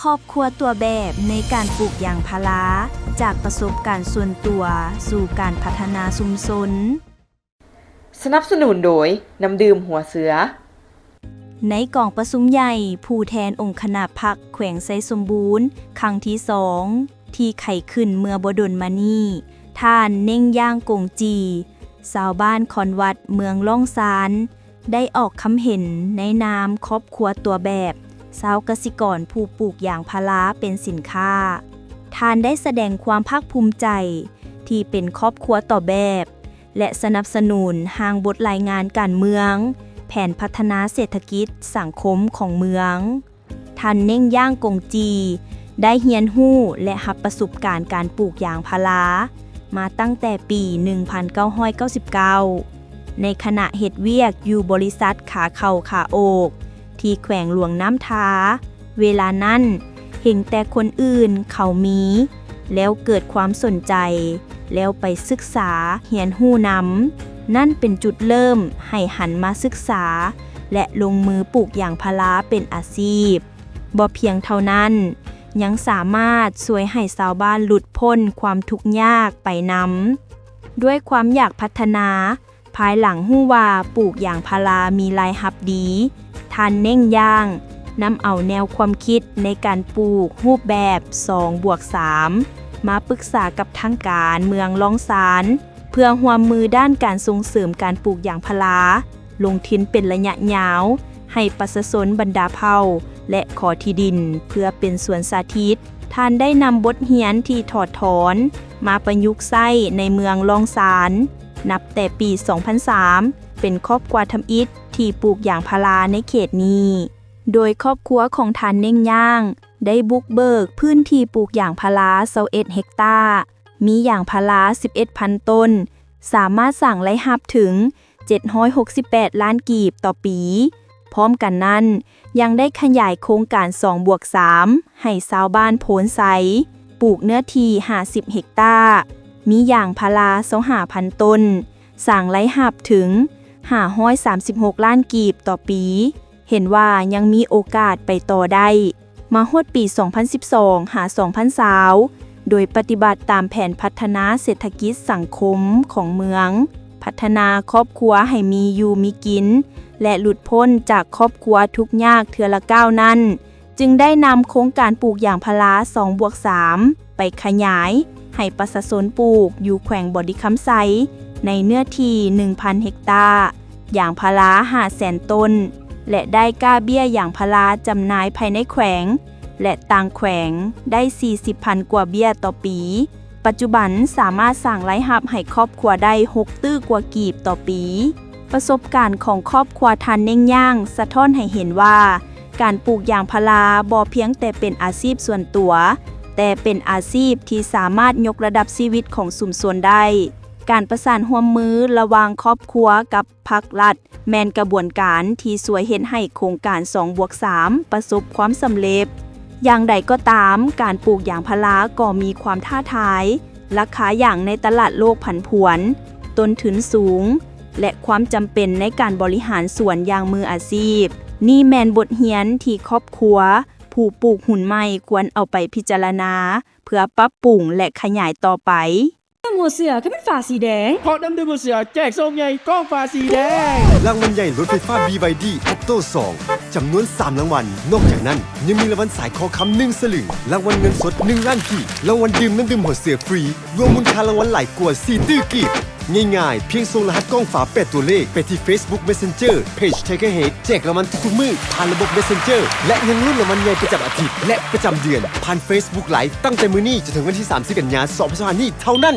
ครอบครัวตัวแบบในการปลูกยางพาราจากประสบการณ์ส่วนตัวสู่การพัฒนาชุมชนสนับสนุนโดยน้ำดื่มหัวเสือในกองประชุมใหญ่ผู้แทนองค์คณะพรรคแขวงไซสมบูรณ์ครั้งที่2ที่ไขขึ้นเมื่อบ่ดลมานี้ท่านเน่งย่างกงจีชาวบ้านคอนวัดเมืองล่องซานได้ออกคำเห็นในนามครอบครัวตัวแบบชาวกสิกรผู้ปลูกยางพาราเป็นสินค้าท่านได้แสดงความภาคภูมิใจที่เป็นครอบครัวต่อแบบและสนับสนุนทางบทรายงานการเมืองแผนพัฒนาเศรษฐกิจสังคมของเมืองท่านเน่งย่างกงจีได้เรียนรู้และรับประสบการณ์การปลูกยางพารามาตั้งแต่ปี 1999 ในขณะเฮ็ดเวียกอยู่บริษัทขาเข้าขาโอกที่แขวงหลวงน้ำทาเวลานั้นเห็นแต่คนอื่นเขามีแล้วเกิดความสนใจแล้วไปศึกษาเรียนรู้นำนั่นเป็นจุดเริ่มให้หันมาศึกษาและลงมือปลูกยางพาราเป็นอาชีพบ่เพียงเท่านั้นยังสามารถช่วยให้ชาวบ้านหลุดพ้นความทุกข์ยากไปนำด้วยความอยากพัฒนาภายหลังฮู้ว่าปลูกยางพารามีรายรับดีท่านเน่งย่างนำเอาแนวความคิดในการปลูกรูปแบบ 2+3 มาปรึกษากับทางการเมืองล่องซานเพื่อร่วมมือด้านการส่งเสริมการปลูกยางพาราลงทุนเป็นระยะยาวให้ประชาชนบรรดาเผ่าและขอที่ดินเพื่อเป็นสวนสาธิตท่านได้นำบทเรียนที่ถอดถอนมาประยุกต์ใช้ในเมืองล่องซานนับแต่ปี 2003 เป็นครอบครัวทำอิฐที่ปลูกยางพาราในเขตนี้โดยครอบครัวของท่านเน่งย่างได้บุกเบิกพื้นที่ปลูกยางพารา21เฮกตาร์มียางพารา 11,000 ต้นสามารถสร้างรายรับถึง768ล้านกีบต่อปีพร้อมกันนั้นยังได้ขยายโครงการ 2+3 ให้ชาวบ้านโพนไซปลูกเนื้อที่50เฮกตาร์มียางพารา25,000 ต้นสร้างรายรับถึง536ล้านกีบต่อปีเห็นว่ายังมีโอกาสไปต่อได้มาฮอดปี 2012 หา 2020 โดยปฏิบัติตามแผนพัฒนาเศรษฐกิจสังคมของเมืองพัฒนาครอบครัวให้มีอยู่มีกินและหลุดพ้นจากครอบครัวทุกข์ยากเทื่อละก้าวนั้นจึงได้นำโครงการปลูกยางพารา 2+3 ไปขยายให้ประชาชนปลูกอยู่แขวงบ่อดิคำไซในเนื้อที่ 1,000 เฮกตาร์ยางพารา 500,000 ต้นและได้ก้าเบี้ยยางพาราจำหน่ายภายในแขวงและต่างแขวงได้ 40,000 กว่าเบี้ยต่อปีปัจจุบันสามารถสร้างรายรับให้ครอบครัวได้6ตื้อกว่ากีบต่อปีประสบการณ์ของครอบครัวท่านเน่งย่างสะท้อนให้เห็นว่าการปลูกยางพาราบ่เพียงแต่เป็นอาชีพส่วนตัวแต่เป็นอาชีพที่สามารถยกระดับชีวิตของชุมชนได้การประสานร่วมมือระหว่างครอบครัวกับภาครัฐแม่นกระบวนการที่ช่วยเฮ็ดให้โครงการ 2+3 ประสบความสำเร็จอย่างใดก็ตามการปลูกยางพาราก็มีความท้าทายราคาอย่างในตลาดโลกผันผวนต้นทุนสูงและความจำเป็นในการบริหารสวนอย่างมืออาชีพนี่แม่นบทเรียนที่ครอบครัวผู้ปลูกหุ่นใหม่ควรเอาไปพิจารณาเพื่อปรับปรุงและขยายต่อไปหัวเสือก็เป็นฝาสีแดงเพราะน้ำดื่มหัวเสือแจกส้มใหญ่ก้องฝาสีแดงรางวัลใหญ่รถไฟฟ้า BYD Atto 2 จำนวน3รางวัลนอกจากนั้นยังมีรางวัลสายคอค้ำ1สลึงรางวัลเงินสด1ล้านกีบรางวัลดื่มน้ำดื่มหัวเสือฟรีรวมมูลค่ารางวัลหลายกว่า4ตื้อกีบง่ายๆเพียงส่งรหัสกล้องฝา8ตัวเลขไปที่ Facebook Messenger Page Tiger Head แจกรางวัลทุกมื้อผ่านระบบ Messenger และยังลุ้นรางวัลใหญ่ประจำอาทิตย์และประจำเดือนผ่าน Facebook Live ตั้งแต่มื้อนี้จนถึงวันที่30 กันยายน 2025 นี้เท่านั้น